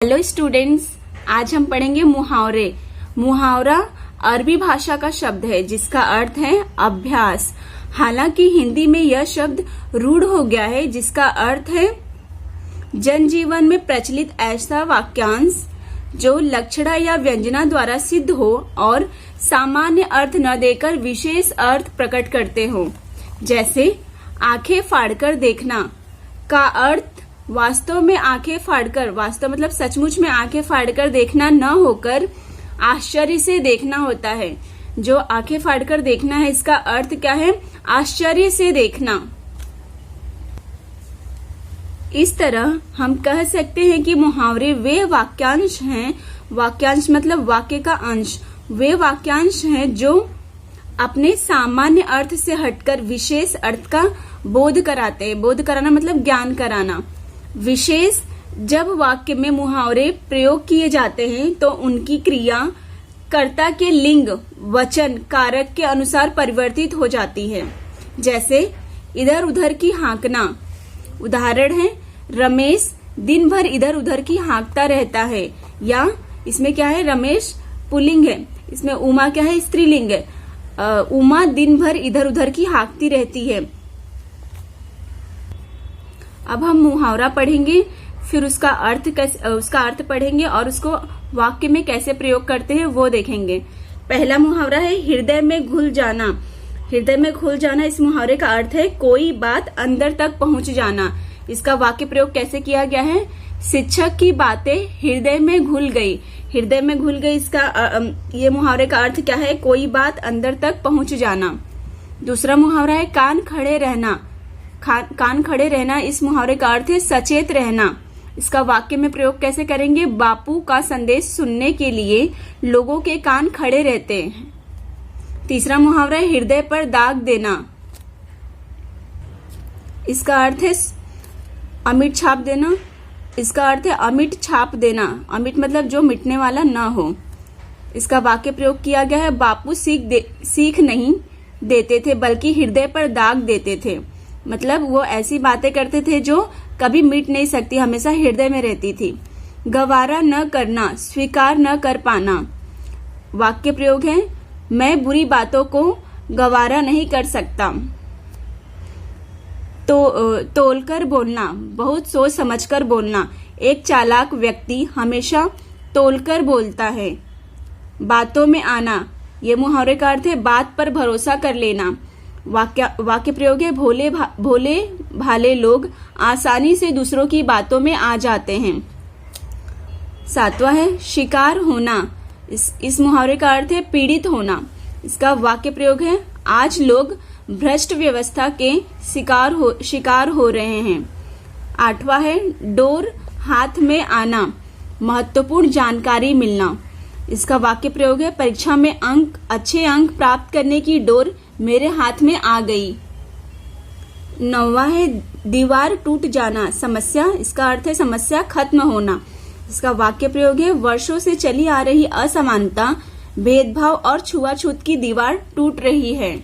Hello students, आज हम पढ़ेंगे मुहावरे। मुहावरा अरबी भाषा का शब्द है जिसका अर्थ है अभ्यास। हालांकि हिंदी में यह शब्द रूढ़ हो गया है जिसका अर्थ है जनजीवन में प्रचलित ऐसा वाक्यांश जो लक्षणा या व्यंजना द्वारा सिद्ध हो और सामान्य अर्थ न देकर विशेष अर्थ प्रकट करते हो। जैसे आंखें फाड़कर देखना का अर्थ वास्तव में आंखें फाड़कर, वास्तव मतलब सचमुच में आंखें फाड़कर देखना न होकर आश्चर्य से देखना होता है। जो आंखें फाड़कर देखना है इसका अर्थ क्या है? आश्चर्य से देखना। इस तरह हम कह सकते हैं कि मुहावरे वे वाक्यांश हैं, वाक्यांश मतलब वाक्य का अंश, वे वाक्यांश हैं जो अपने सामान्य अर्थ से हटकर विशेष अर्थ का बोध कराते हैं। बोध कराना मतलब ज्ञान कराना। विशेष जब वाक्य में मुहावरे प्रयोग किए जाते हैं तो उनकी क्रिया कर्ता के लिंग, वचन, कारक के अनुसार परिवर्तित हो जाती है। जैसे इधर उधर की हाँकना। उदाहरण है रमेश दिन भर इधर उधर की हाँकता रहता है। या इसमें क्या है? रमेश पुल्लिंग है, इसमें उमा क्या है? स्त्रीलिंग है। उमा दिन भर इधर उधर की हाँकती रहती है। अब हम मुहावरा पढ़ेंगे, फिर उसका अर्थ पढ़ेंगे और उसको वाक्य में कैसे प्रयोग करते हैं वो देखेंगे। पहला मुहावरा है हृदय में घुल जाना। हृदय में घुल जाना, इस मुहावरे का अर्थ है कोई बात अंदर तक पहुंच जाना। इसका वाक्य प्रयोग कैसे किया गया है? शिक्षक की बातें हृदय में घुल गई। हृदय में घुल गई, इसका ये मुहावरे का अर्थ क्या है? कोई बात अंदर तक पहुंच जाना। दूसरा मुहावरा है कान खड़े रहना। कान खड़े रहना, इस मुहावरे का अर्थ है सचेत रहना। इसका वाक्य में प्रयोग कैसे करेंगे? बापू का संदेश सुनने के लिए लोगों के कान खड़े रहते हैं। तीसरा मुहावरा है हृदय पर दाग देना। इसका अर्थ है अमिट छाप देना। इसका अर्थ है अमिट छाप देना। अमिट मतलब जो मिटने वाला ना हो। इसका वाक्य प्रयोग किया गया है बापू सीख नहीं देते थे बल्कि हृदय पर दाग देते थे। मतलब वो ऐसी बातें करते थे जो कभी मिट नहीं सकती, हमेशा हृदय में रहती थी। गवारा न करना, स्वीकार न कर पाना। वाक्य प्रयोग है मैं बुरी बातों को गवारा नहीं कर सकता। तोलकर बोलना, बहुत सोच समझकर बोलना। एक चालाक व्यक्ति हमेशा तोलकर बोलता है। बातों में आना, ये मुहावरे का अर्थ है बात पर भरोसा कर लेना। वाक्य प्रयोग है भोले भाले लोग आसानी से दूसरों की बातों में आ जाते हैं। सातवां है शिकार होना। इस मुहावरे का अर्थ है पीड़ित होना। इसका वाक्य प्रयोग है आज लोग भ्रष्ट व्यवस्था के शिकार हो रहे हैं। आठवां है डोर हाथ में आना, महत्वपूर्ण जानकारी मिलना। इसका वाक्य प्रयोग है परीक्षा में अच्छे अंक प्राप्त करने की डोर मेरे हाथ में आ गई। नौवां है दीवार टूट जाना, समस्या। इसका अर्थ है समस्या खत्म होना। इसका वाक्य प्रयोग है वर्षों से चली आ रही असमानता, भेदभाव और छुआछूत की दीवार टूट रही है।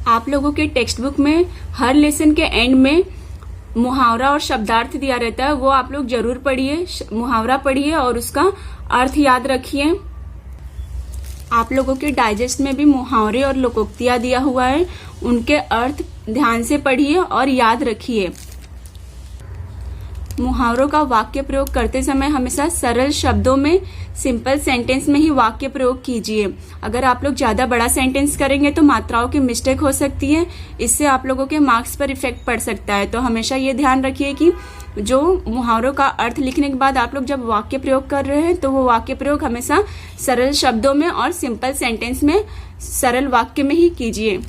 आप लोगों के टेक्स्ट बुक में हर लेसन के एंड में मुहावरा और शब्दार्थ दिया रहता है, वो आप लोग जरूर पढ़िए। मुहावरा पढ़िए और उसका अर्थ याद रखिए। आप लोगों के डाइजेस्ट में भी मुहावरे और लोकोक्तियां दिया हुआ है, उनके अर्थ ध्यान से पढ़िए और याद रखिए। मुहावरों का वाक्य प्रयोग करते समय हमेशा सरल शब्दों में, सिंपल सेंटेंस में ही वाक्य प्रयोग कीजिए। अगर आप लोग ज्यादा बड़ा सेंटेंस करेंगे तो मात्राओं की मिस्टेक हो सकती है, इससे आप लोगों के मार्क्स पर इफेक्ट पड़ सकता है। तो हमेशा ये ध्यान रखिए कि जो मुहावरों का अर्थ लिखने के बाद आप लोग जब वाक्य प्रयोग कर रहे हैं तो वो वाक्य प्रयोग हमेशा सरल शब्दों में और सिंपल सेंटेंस में, सरल वाक्य में ही कीजिए।